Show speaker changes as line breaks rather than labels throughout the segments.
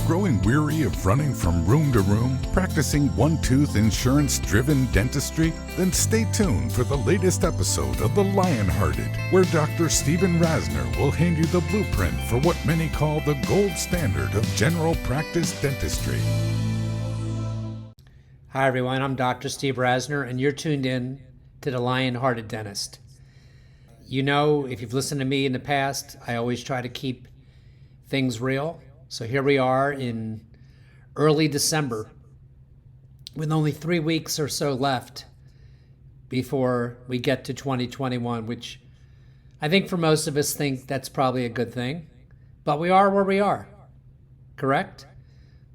growing weary of running from room to room, practicing one-tooth insurance-driven dentistry? Then stay tuned for the latest episode of The Lionhearted, where Dr. Stephen Rasner will hand you the blueprint for what many call the gold standard of general practice dentistry.
Hi everyone, I'm Dr. Steve Rasner, and you're tuned in to The Lionhearted Dentist. You know, if you've listened to me in the past, I always try to keep things real. So here we are in early December with only 3 weeks or so left before we get to 2021, which I think for most of us think that's probably a good thing. But we are where we are, correct?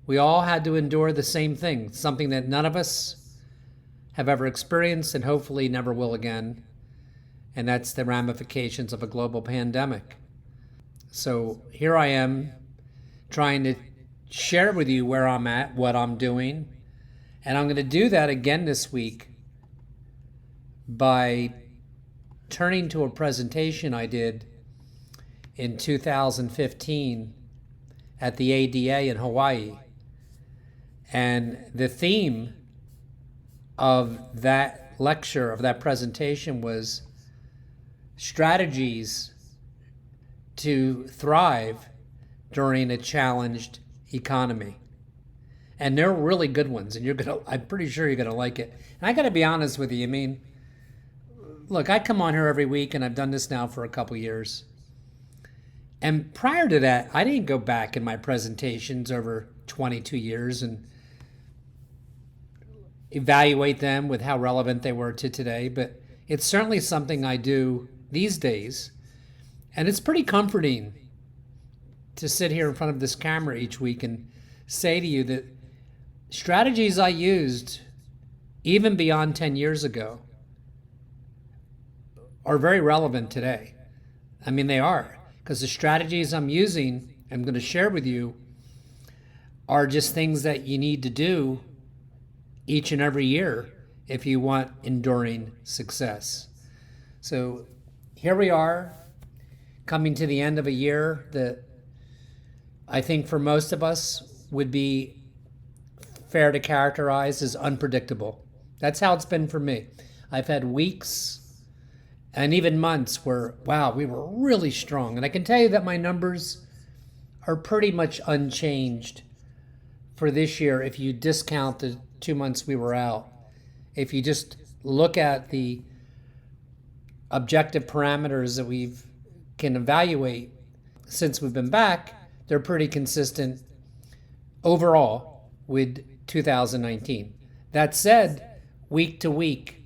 We all had to endure the same thing, something that none of us have ever experienced and hopefully never will again. And that's the ramifications of a global pandemic. So here I am trying to share with you where I'm at, what I'm doing. And I'm going to do that again this week by turning to a presentation I did in 2015 at the ADA in Hawaii. And the theme of that lecture, of that presentation, was strategies to thrive during a challenged economy. And they're really good ones, and I'm pretty sure you're gonna like it. And I gotta be honest with you, I mean, look, I come on here every week, and I've done this now for a couple years. And prior to that, I didn't go back in my presentations over 22 years and evaluate them with how relevant they were to today, but it's certainly something I do these days. And it's pretty comforting to sit here in front of this camera each week and say to you that strategies I used even beyond 10 years ago are very relevant today. I mean, they are, because the strategies I'm using, I'm going to share with you, are just things that you need to do each and every year if you want enduring success. So here we are, coming to the end of a year that I think for most of us would be fair to characterize as unpredictable. That's how it's been for me. I've had weeks and even months where, wow, we were really strong. And I can tell you that my numbers are pretty much unchanged for this year if you discount the 2 months we were out. If you just look at the objective parameters that we can evaluate since we've been back, they're pretty consistent overall with 2019. That said, week to week,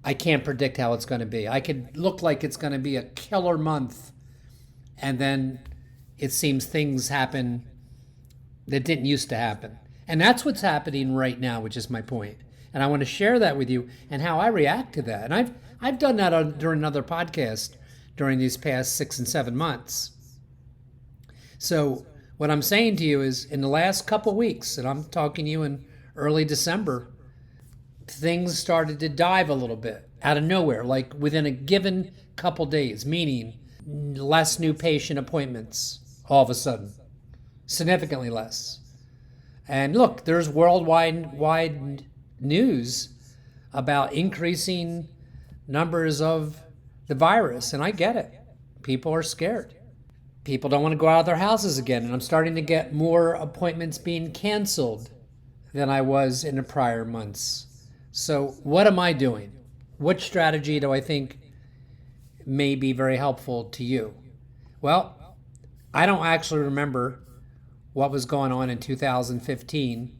I can't predict how it's going to be. I could look like it's going to be a killer month, and then it seems things happen that didn't used to happen. And that's what's happening right now, which is my point. And I want to share that with you and how I react to that. And I've done that during another podcast during these past 6 and 7 months. So what I'm saying to you is, in the last couple weeks, and I'm talking to you in early December, things started to dive a little bit out of nowhere, like within a given couple days, meaning less new patient appointments all of a sudden, significantly less. And look, there's worldwide news about increasing numbers of the virus, and I get it. People are scared. People don't want to go out of their houses again, and I'm starting to get more appointments being canceled than I was in the prior months. So what am I doing? What strategy do I think may be very helpful to you? Well, I don't actually remember what was going on in 2015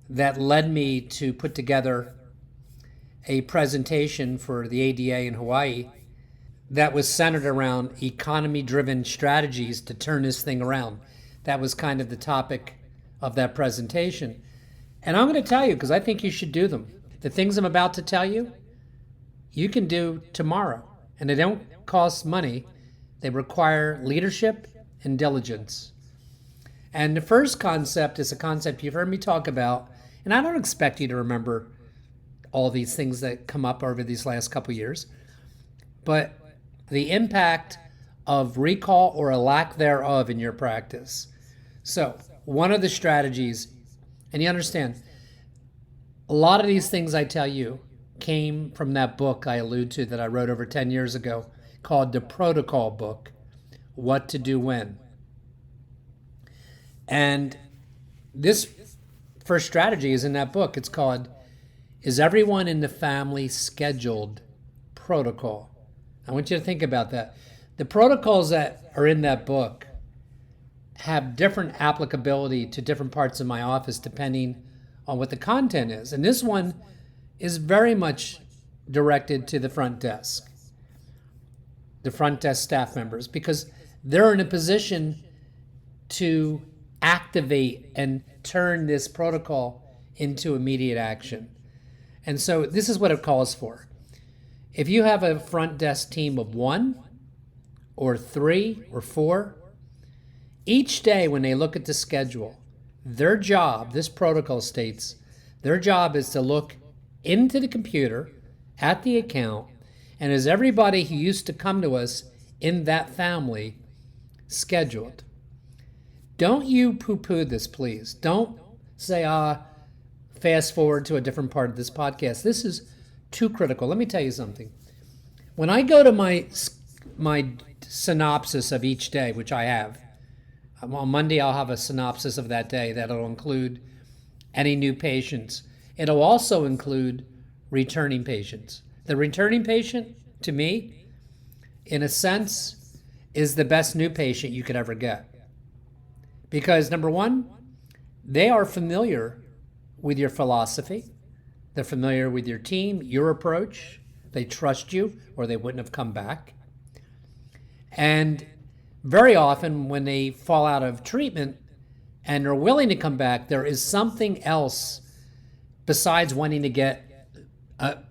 that led me to put together a presentation for the ADA in Hawaii that was centered around economy-driven strategies to turn this thing around. That was kind of the topic of that presentation. And I'm going to tell you, because I think you should do them. The things I'm about to tell you, you can do tomorrow. And they don't cost money. They require leadership and diligence. And the first concept is a concept you've heard me talk about, and I don't expect you to remember all these things that come up over these last couple years, but the impact of recall or a lack thereof in your practice. So one of the strategies, and you understand, a lot of these things I tell you came from that book I allude to that I wrote over 10 years ago called The Protocol Book, What to Do When. And this first strategy is in that book. It's called, Is Everyone in the Family Scheduled Protocol? I want you to think about that. The protocols that are in that book have different applicability to different parts of my office depending on what the content is. And this one is very much directed to the front desk staff members, because they're in a position to activate and turn this protocol into immediate action. And so this is what it calls for. If you have a front desk team of 1 or 3 or 4, each day when they look at the schedule, their job, this protocol states, their job is to look into the computer at the account, and is everybody who used to come to us in that family scheduled? Don't you poo-poo this, please. Don't say, fast forward to a different part of this podcast. This is too critical. Let me tell you something. When I go to my synopsis of each day, which I have, on Monday I'll have a synopsis of that day that'll include any new patients. It'll also include returning patients. The returning patient, to me, in a sense, is the best new patient you could ever get. Because number one, they are familiar with your philosophy. They're familiar with your team, your approach. They trust you, or they wouldn't have come back. And very often when they fall out of treatment and are willing to come back, there is something else besides wanting to get,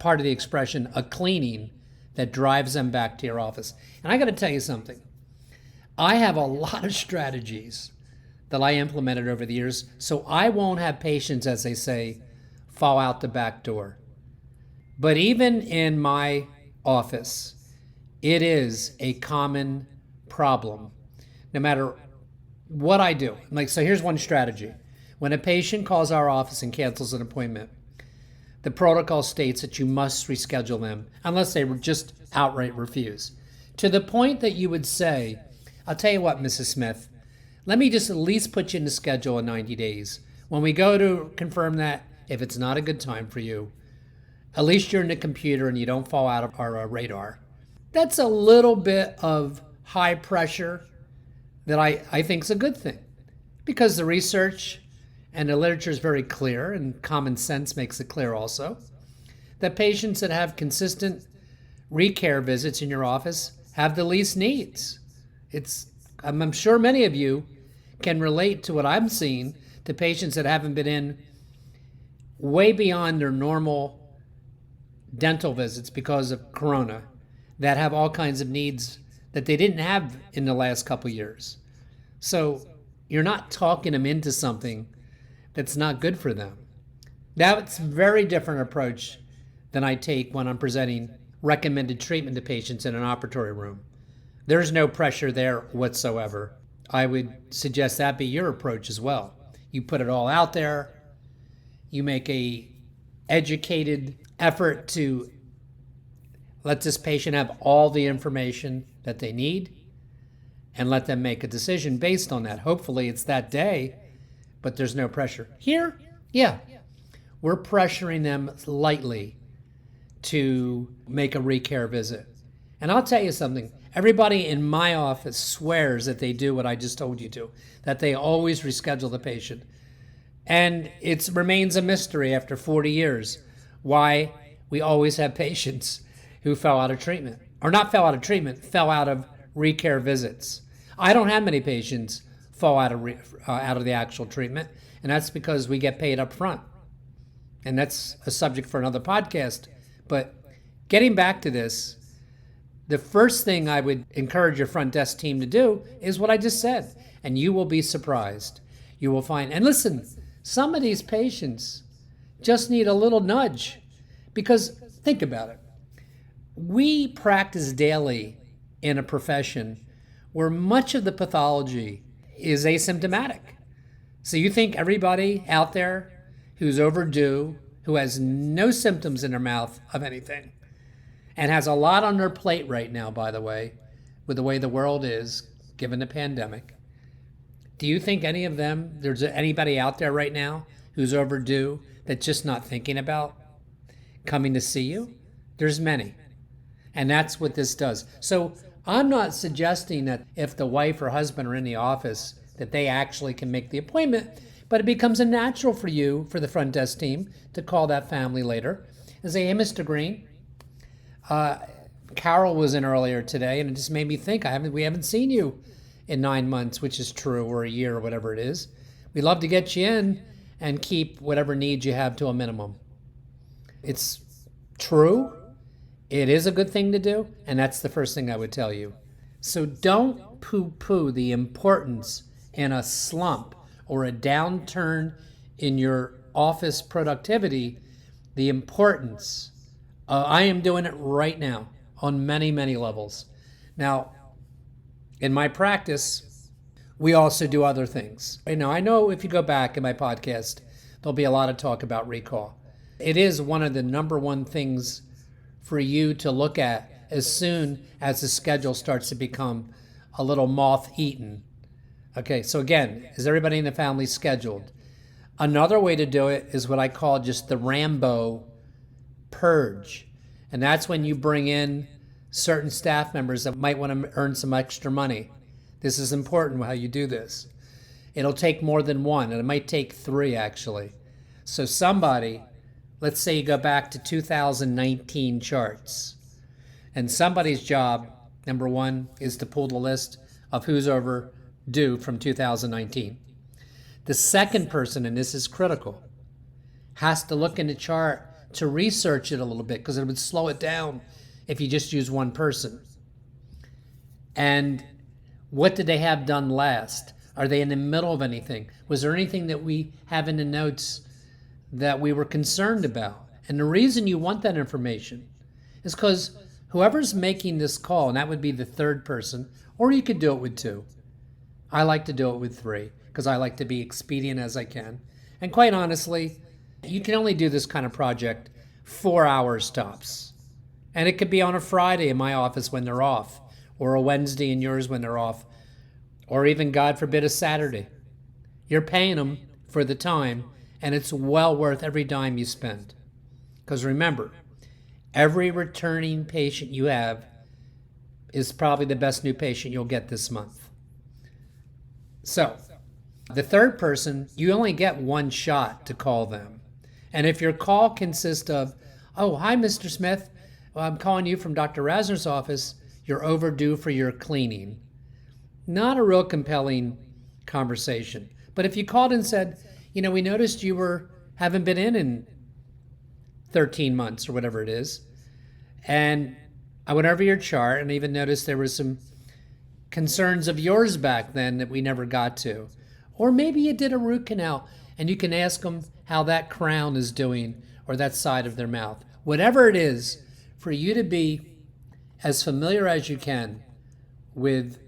part of the expression, a cleaning that drives them back to your office. And I got to tell you something. I have a lot of strategies that I implemented over the years, so I won't have patients, as they say, fall out the back door. But even in my office, it is a common problem, no matter what I do. So here's one strategy. When a patient calls our office and cancels an appointment, the protocol states that you must reschedule them unless they just outright refuse. To the point that you would say, I'll tell you what, Mrs. Smith, let me just at least put you in the schedule in 90 days. When we go to confirm that, if it's not a good time for you, at least you're in the computer and you don't fall out of our radar. That's a little bit of high pressure that I think is a good thing, because the research and the literature is very clear, and common sense makes it clear also, that patients that have consistent recare visits in your office have the least needs. I'm sure many of you can relate to what I'm seeing, to patients that haven't been in way beyond their normal dental visits because of corona, that have all kinds of needs that they didn't have in the last couple years. So you're not talking them into something that's not good for them. That's a very different approach than I take when I'm presenting recommended treatment to patients in an operatory room. There's no pressure there whatsoever. I would suggest that be your approach as well. You put it all out there. You make a educated effort to let this patient have all the information that they need and let them make a decision based on that. Hopefully it's that day, but there's no pressure. Here, yeah, we're pressuring them lightly to make a recare visit. And I'll tell you something. Everybody in my office swears that they do what I just told you to, that they always reschedule the patient. And it remains a mystery after 40 years why we always have patients who fell out of treatment. Or not fell out of treatment, fell out of recare visits. I don't have many patients fall out of the actual treatment, and that's because we get paid up front. And that's a subject for another podcast. But getting back to this, the first thing I would encourage your front desk team to do is what I just said, and you will be surprised. You will find, and listen, some of these patients just need a little nudge, because think about it. We practice daily in a profession where much of the pathology is asymptomatic. So you think everybody out there who's overdue, who has no symptoms in their mouth of anything, and has a lot on their plate right now, by the way, with the way the world is, given the pandemic, do you think any of them, there's anybody out there right now who's overdue that's just not thinking about coming to see you? There's many. And that's what this does. So I'm not suggesting that if the wife or husband are in the office that they actually can make the appointment, but it becomes a natural for you, for the front desk team, to call that family later and say, hey, Mr. Green, Carol was in earlier today, and it just made me think, we haven't seen you in 9 months, which is true, or a year, or whatever it is. We'd love to get you in and keep whatever needs you have to a minimum. It's true. It is a good thing to do, and that's the first thing I would tell you. So don't poo-poo the importance in a slump or a downturn in your office productivity, the importance. I am doing it right now on many, many levels. Now, in my practice, we also do other things. I know if you go back in my podcast, there'll be a lot of talk about recall. It is one of the number one things for you to look at as soon as the schedule starts to become a little moth-eaten. Okay, so again, is everybody in the family scheduled? Another way to do it is what I call just the Rambo purge. And that's when you bring in certain staff members that might want to earn some extra money. This is important how you do this. It'll take more than one, and it might take three actually. So somebody, let's say you go back to 2019 charts, and somebody's job, number one, is to pull the list of who's overdue from 2019. The second person, and this is critical, has to look in the chart to research it a little bit, because it would slow it down if you just use one person. And what did they have done last? Are they in the middle of anything? Was there anything that we have in the notes that we were concerned about? And the reason you want that information is because whoever's making this call, and that would be the third person, or you could do it with two. I like to do it with three because I like to be expedient as I can. And quite honestly, you can only do this kind of project 4 hours tops. And it could be on a Friday in my office when they're off, or a Wednesday in yours when they're off, or even, God forbid, a Saturday. You're paying them for the time, and it's well worth every dime you spend. Because remember, every returning patient you have is probably the best new patient you'll get this month. So, the third person, you only get one shot to call them. And if your call consists of, oh, hi, Mr. Smith, well, I'm calling you from Dr. Rasner's office, you're overdue for your cleaning. Not a real compelling conversation. But if you called and said, we noticed you haven't been in 13 months or whatever it is, and I went over your chart and even noticed there was some concerns of yours back then that we never got to. Or maybe you did a root canal and you can ask them how that crown is doing or that side of their mouth. Whatever it is, for you to be as familiar as you can with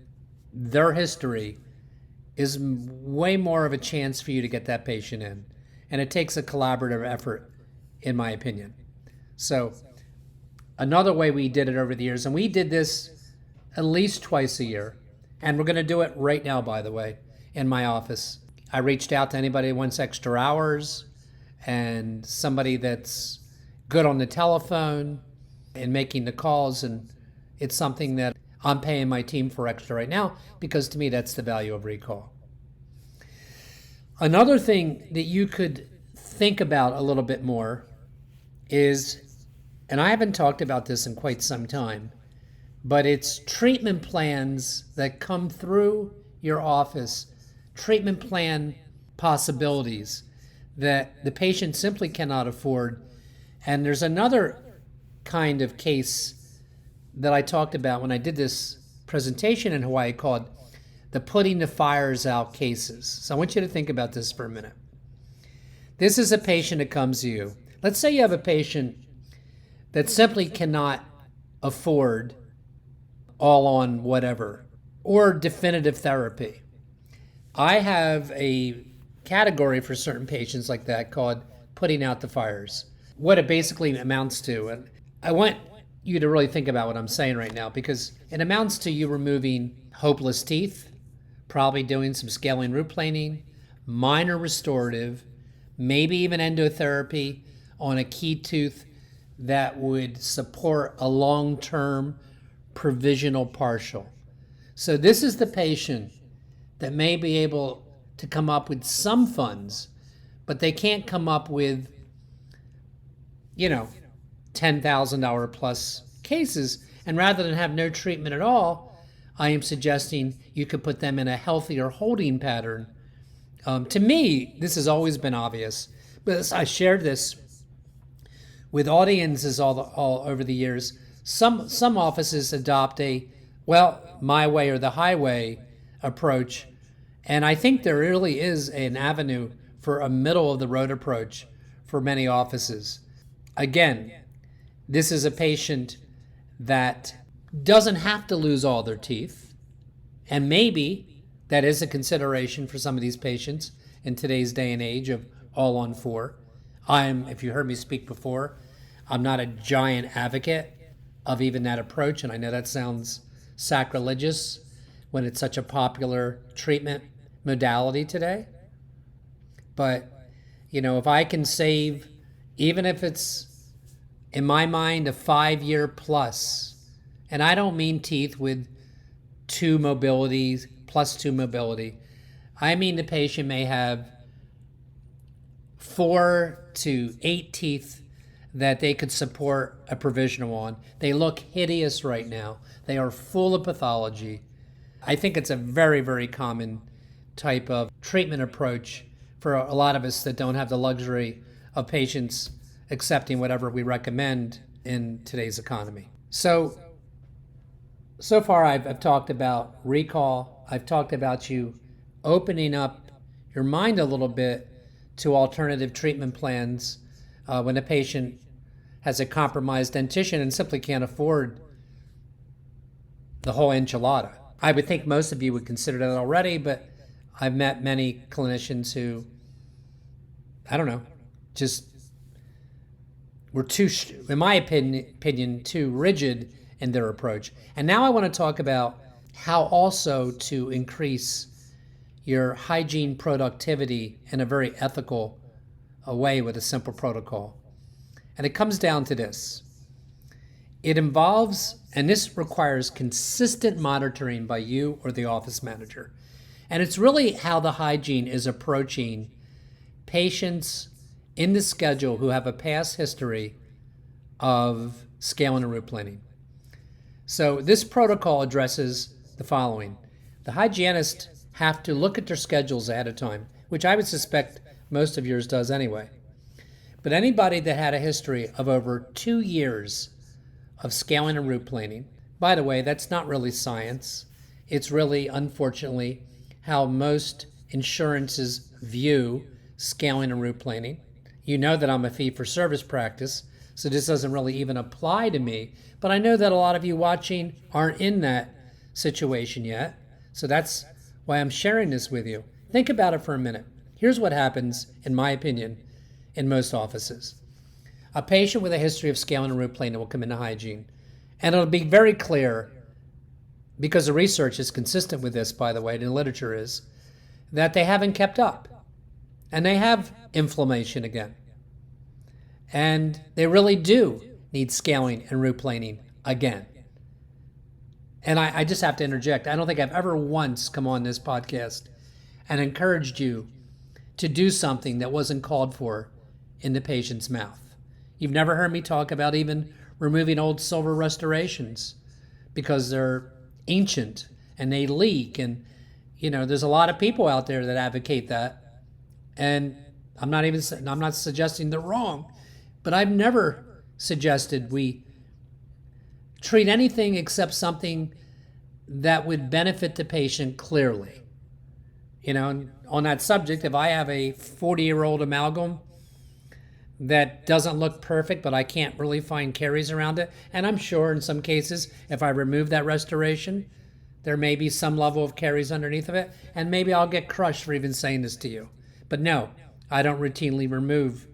their history is way more of a chance for you to get that patient in. And it takes a collaborative effort, in my opinion. So another way we did it over the years, and we did this at least twice a year, and we're going to do it right now, by the way, in my office. I reached out to anybody who wants extra hours and somebody that's good on the telephone and making the calls, and it's something that I'm paying my team for extra right now because to me that's the value of recall. Another thing that you could think about a little bit more is, and I haven't talked about this in quite some time, but it's treatment plans that come through your office, treatment plan possibilities that the patient simply cannot afford. And there's another kind of case that I talked about when I did this presentation in Hawaii called the putting the fires out cases. So I want you to think about this for a minute. This is a patient that comes to you. Let's say you have a patient that simply cannot afford all on whatever or definitive therapy. I have a category for certain patients like that called putting out the fires. What it basically amounts to, and I want you to really think about what I'm saying right now, because it amounts to you removing hopeless teeth, probably doing some scaling root planing, minor restorative, maybe even endotherapy on a key tooth that would support a long-term provisional partial. So this is the patient that may be able to come up with some funds, but they can't come up with, $10,000 plus cases. And rather than have no treatment at all, I am suggesting you could put them in a healthier holding pattern. To me, this has always been obvious, but I shared this with audiences all over the years. Some offices adopt my way or the highway approach, and I think there really is an avenue for a middle of the road approach for many offices. Again, this is a patient that doesn't have to lose all their teeth, and maybe that is a consideration for some of these patients in today's day and age of all on four. If you heard me speak before, I'm not a giant advocate of even that approach, and I know that sounds sacrilegious when it's such a popular treatment modality today. But, if I can save, even if it's, in my mind, a 5-year plus, and I don't mean teeth with 2 mobilities plus 2 mobility. I mean the patient may have 4 to 8 teeth that they could support a provisional on. They look hideous right now. They are full of pathology. I think it's a very, very common type of treatment approach for a lot of us that don't have the luxury of patients accepting whatever we recommend in today's economy. So far I've talked about recall. I've talked about you opening up your mind a little bit to alternative treatment plans when a patient has a compromised dentition and simply can't afford the whole enchilada. I would think most of you would consider that already, but I've met many clinicians who, just were too, in my opinion, too rigid in their approach. And now I want to talk about how also to increase your hygiene productivity in a very ethical way with a simple protocol. And it comes down to this. It involves, and this requires consistent monitoring by you or the office manager. And it's really how the hygiene is approaching patients in the schedule who have a past history of scaling and root planing. So this protocol addresses the following. The hygienist have to look at their schedules ahead of time, which I would suspect most of yours does anyway. But anybody that had a history of over 2 years of scaling and root planing, by the way, that's not really science. It's really, unfortunately, how most insurances view scaling and root planing. You know that I'm a fee-for-service practice, so this doesn't really even apply to me. But I know that a lot of you watching aren't in that situation yet, so that's why I'm sharing this with you. Think about it for a minute. Here's what happens, in my opinion, in most offices. A patient with a history of scaling and root planing will come into hygiene, and it'll be very clear, because the research is consistent with this, by the way, and the literature is, that they haven't kept up. And they have inflammation again. And they really do need scaling and root planing again. And I just have to interject. I don't think I've ever once come on this podcast and encouraged you to do something that wasn't called for in the patient's mouth. You've never heard me talk about even removing old silver restorations because they're ancient and they leak. And, there's a lot of people out there that advocate that. And I'm not suggesting they're wrong, but I've never suggested we treat anything except something that would benefit the patient clearly. And on that subject, if I have a 40-year-old amalgam that doesn't look perfect, but I can't really find caries around it, and I'm sure in some cases, if I remove that restoration, there may be some level of caries underneath of it, and maybe I'll get crushed for even saying this to you. But no, I don't routinely remove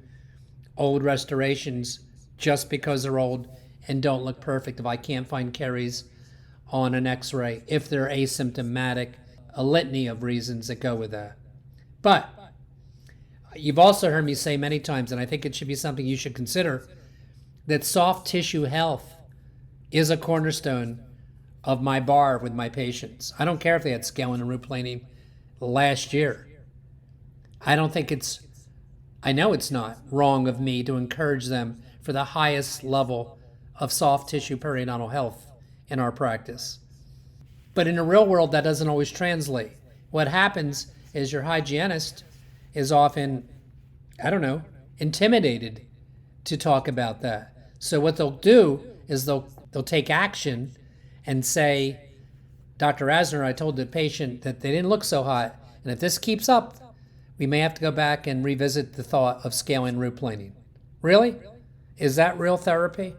old restorations just because they're old and don't look perfect if I can't find caries on an x-ray, if they're asymptomatic, a litany of reasons that go with that. But you've also heard me say many times, and I think it should be something you should consider, that soft tissue health is a cornerstone of my bar with my patients. I don't care if they had scaling and root planing last year. I know it's not wrong of me to encourage them for the highest level of soft tissue periodontal health in our practice. But in the real world, that doesn't always translate. What happens is your hygienist is often, intimidated to talk about that. So what they'll do is they'll take action and say, Dr. Rasner, I told the patient that they didn't look so hot, and if this keeps up, we may have to go back and revisit the thought of scaling root planing. Really? Is that real therapy?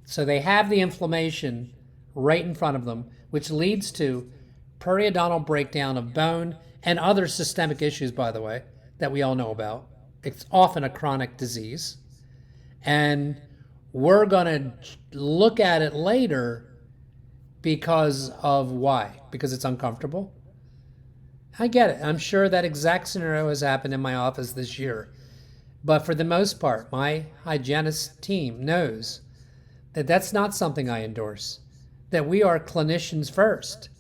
So they have the inflammation right in front of them, which leads to periodontal breakdown of bone and other systemic issues, by the way, that we all know about. It's often a chronic disease. And we're going to look at it later because of why? Because it's uncomfortable? I get it. I'm sure that exact scenario has happened in my office this year. But for the most part, my hygienist team knows that that's not something I endorse, that we are clinicians first.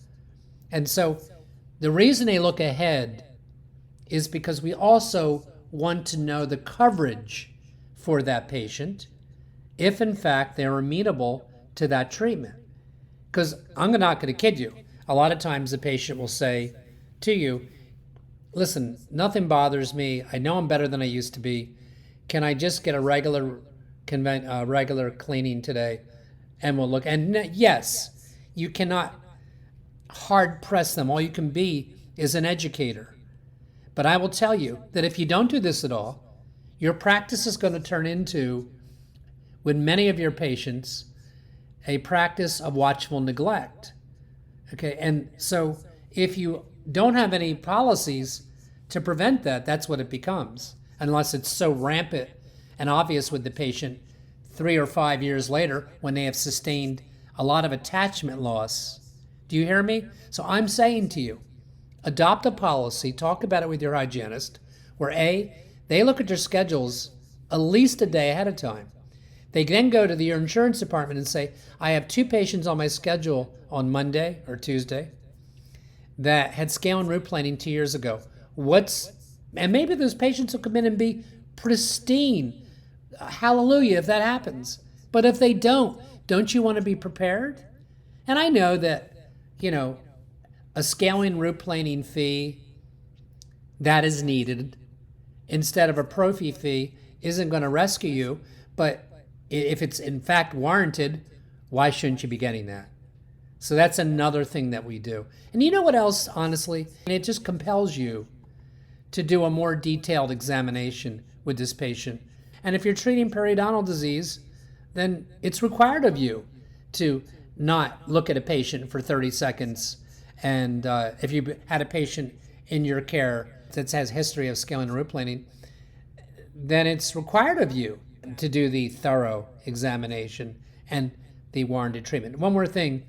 And so the reason they look ahead is because we also want to know the coverage for that patient if in fact they're amenable to that treatment. Because I'm not going to kid you. A lot of times the patient will say to you, listen, nothing bothers me. I know I'm better than I used to be. Can I just get a regular cleaning today? And we'll look. And yes, you cannot hard press them. All you can be is an educator. But I will tell you that if you don't do this at all, your practice is going to turn into, with many of your patients, a practice of watchful neglect. Okay, and so if you don't have any policies to prevent that, that's what it becomes, unless it's so rampant and obvious with the patient 3 or 5 years later when they have sustained a lot of attachment loss. Do you hear me? So I'm saying to you, adopt a policy, talk about it with your hygienist, where A, they look at their schedules at least a day ahead of time. They then go to your insurance department and say, I have 2 patients on my schedule on Monday or Tuesday that had scale and root planing 2 years ago. And maybe those patients will come in and be pristine. Hallelujah if that happens. But if they don't you want to be prepared? And I know that, a scaling root planing fee that is needed instead of a prophy fee isn't going to rescue you, but if it's in fact warranted, why shouldn't you be getting that? So that's another thing that we do. And you know what else, honestly? It just compels you to do a more detailed examination with this patient. And if you're treating periodontal disease, then it's required of you to not look at a patient for 30 seconds. And if you had a patient in your care that has history of scaling and root planing, then it's required of you to do the thorough examination and the warranted treatment. One more thing.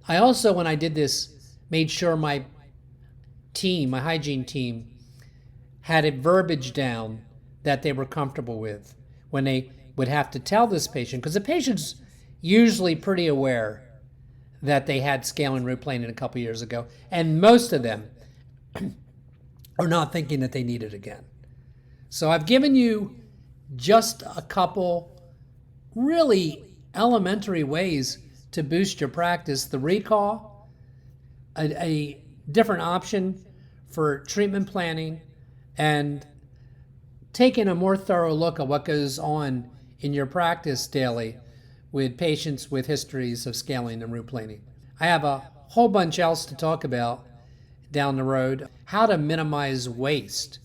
I also, when I did this, made sure my team, my hygiene team, had a verbiage down that they were comfortable with when they would have to tell this patient, because the patient's usually pretty aware that they had scale and root planing a couple years ago, and most of them are not thinking that they need it again. So I've given you just a couple really elementary ways to boost your practice. The recall, a different option for treatment planning, and taking a more thorough look at what goes on in your practice daily with patients with histories of scaling and root planing. I have a whole bunch else to talk about down the road. How to minimize waste.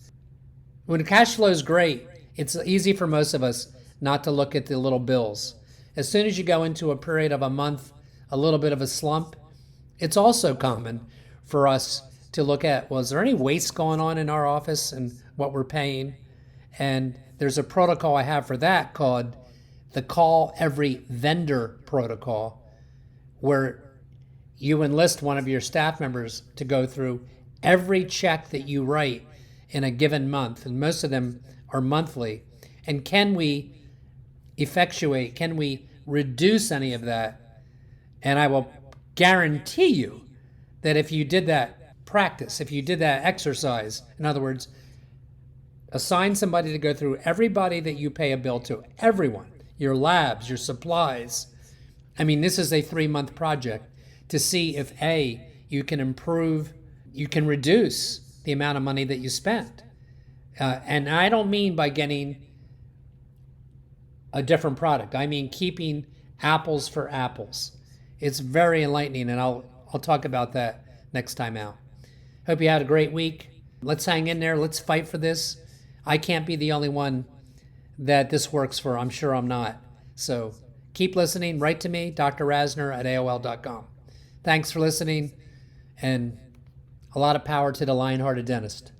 When cash flow is great, it's easy for most of us not to look at the little bills. As soon as you go into a period of a month, a little bit of a slump, it's also common for us to look at, well, is there any waste going on in our office and what we're paying? And there's a protocol I have for that called the Call Every Vendor protocol, where you enlist one of your staff members to go through every check that you write in a given month, and most of them are monthly. And can we reduce any of that? And I will guarantee you that if you did that practice, if you did that exercise, in other words, assign somebody to go through everybody that you pay a bill to, everyone, your labs, your supplies. I mean, this is a 3-month project to see if A, you can improve, you can reduce the amount of money that you spend. And I don't mean by getting a different product. I mean keeping apples for apples. It's very enlightening, and I'll talk about that next time out. Hope you had a great week. Let's hang in there. Let's fight for this. I can't be the only one that this works for. I'm sure I'm not. So keep listening. Write to me, Dr. Rasner at AOL.com. Thanks for listening, and a lot of power to the Lionhearted dentist.